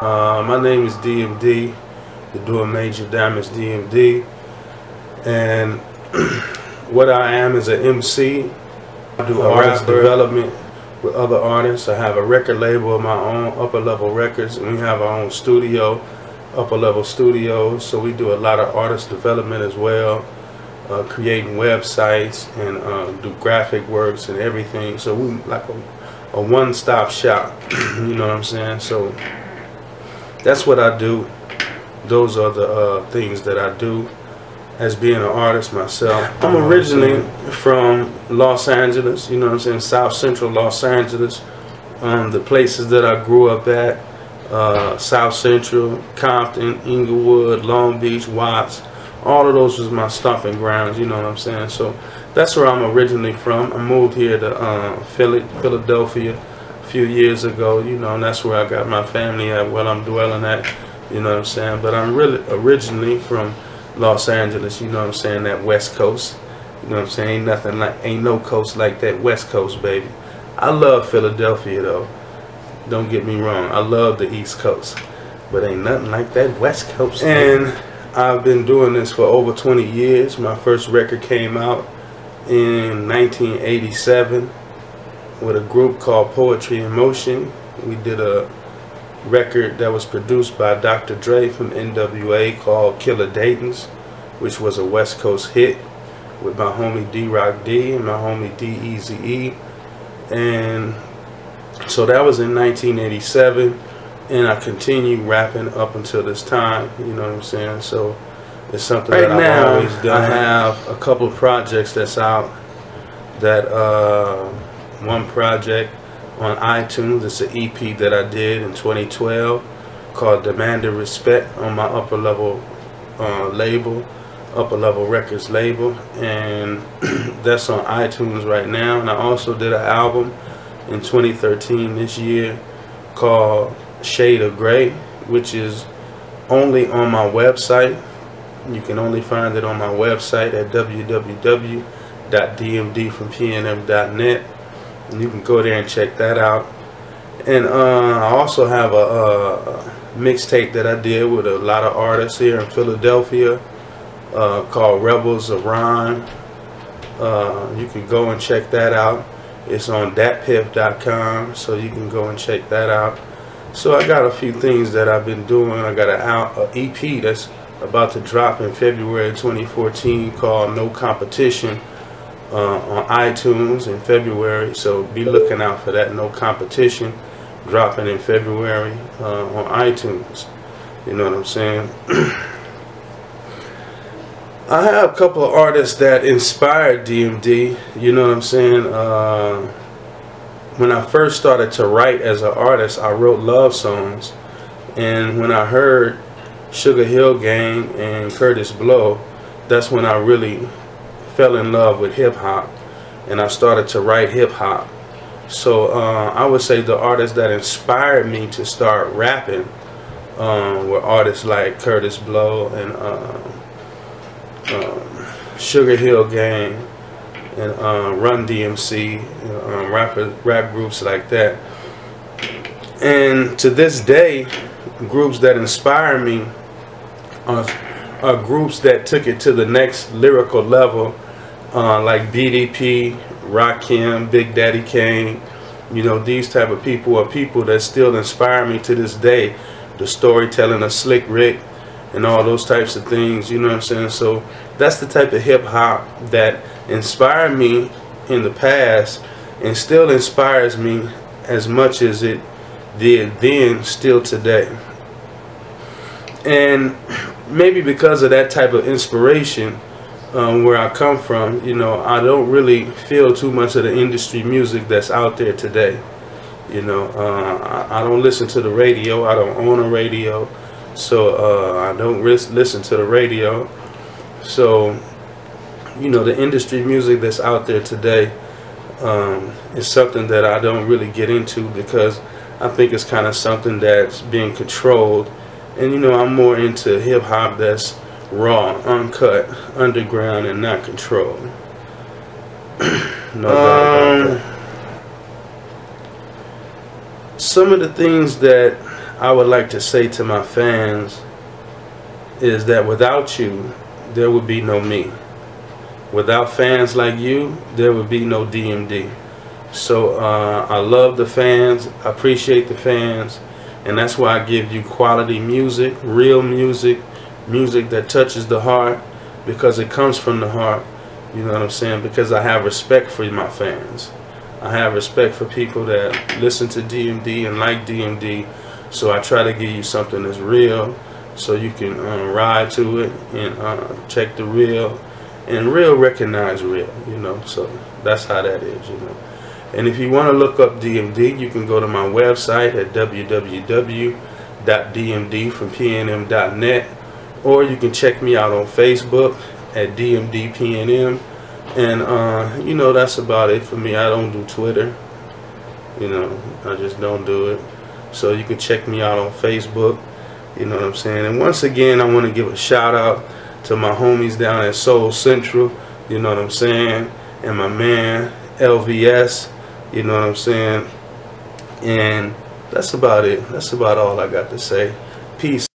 My name is DMD, the Doing Major Damage DMD, and what I am is an MC. I do artist development with other artists. I have a record label of my own, Upper Level Records, and we have our own studio, Upper Level Studios. So we do a lot of artist development as well, creating websites and do graphic works and everything. So we like a one-stop shop. You know what I'm saying? So that's what I do. Those are the things that I do as being an artist myself. I'm originally from Los Angeles, you know what I'm saying, South Central Los Angeles. The places that I grew up at, South Central, Compton, Inglewood, Long Beach, Watts, all of those was my stomping grounds, you know what I'm saying. So that's where I'm originally from. I moved here to Philadelphia a few years ago, you know, and that's where I got my family at, where I'm dwelling at, you know what I'm saying. But I'm really originally from Los Angeles, you know what I'm saying, that West Coast, you know what I'm saying. Ain't no coast like that West Coast, baby. I love Philadelphia though, don't get me wrong, I love the East Coast, but ain't nothing like that West Coast. And I've been doing this for over 20 years. My first record came out in 1987 with a group called Poetry in Motion. We did a record that was produced by Dr. Dre from NWA called Killer Dayton's, which was a West Coast hit with my homie D-Rock D and my homie D-Eazy-E. And so that was in 1987, and I continued rapping up until this time, you know what I'm saying. So it's something that I've always done. I have a couple of projects that's out. That one project on iTunes, it's an EP that I did in 2012 called Demand and Respect on my Upper Level label, Upper Level Records label, and that's on iTunes right now. And I also did an album in 2013 this year called Shade of Gray, which is only on my website. You can only find it on my website at www.dmdfrompnm.net, and you can go there and check that out. And I also have a mixtape that I did with a lot of artists here in Philadelphia called Rebels of Rhyme. You can go and check that out. It's on datpiff.com, so you can go and check that out. So I got a few things that I've been doing. I got an EP that's about to drop in February 2014 called No Competition on iTunes in February. So be looking out for that. No Competition dropping in February on iTunes. You know what I'm saying? I have a couple of artists that inspired DMD, you know what I'm saying. When I first started to write as an artist, I wrote love songs, and when I heard Sugar Hill Gang and Curtis Blow, that's when I really fell in love with hip-hop, and I started to write hip-hop. So I would say the artists that inspired me to start rapping were artists like Curtis Blow and Sugar Hill Gang and Run DMC, rap groups like that. And to this day, groups that inspire me are groups that took it to the next lyrical level, like BDP, Rakim, Big Daddy Kane. You know, these type of people are people that still inspire me to this day. The storytelling of Slick Rick and all those types of things, you know what I'm saying. So that's the type of hip hop that inspired me in the past and still inspires me as much as it did then, still today. And maybe because of that type of inspiration, where I come from, you know, I don't really feel too much of the industry music that's out there today. You know, I don't listen to the radio. I don't own a radio, so I don't listen to the radio. So, you know, the industry music that's out there today is something that I don't really get into, because I think it's kind of something that's being controlled. And, you know, I'm more into hip-hop that's raw, uncut, underground, and not controlled. No doubt about that. Some of the things that I would like to say to my fans is that without you, there would be no me. Without fans like you, there would be no DMD. So I love the fans, I appreciate the fans, and that's why I give you quality music, real music, music that touches the heart, because it comes from the heart. You know what I'm saying? Because I have respect for my fans. I have respect for people that listen to DMD and like DMD. So I try to give you something that's real, so you can ride to it and check the real, and real recognize real. You know, so that's how that is. You know. And if you want to look up DMD, you can go to my website at www.dmdfrompnm.net, or you can check me out on Facebook at DMDPNM. And you know, that's about it for me. I don't do Twitter. You know, I just don't do it. So you can check me out on Facebook. You know what I'm saying? And once again, I want to give a shout out to my homies down at Soul Central. You know what I'm saying? And my man LVS. You know what I'm saying? And that's about it. That's about all I got to say. Peace.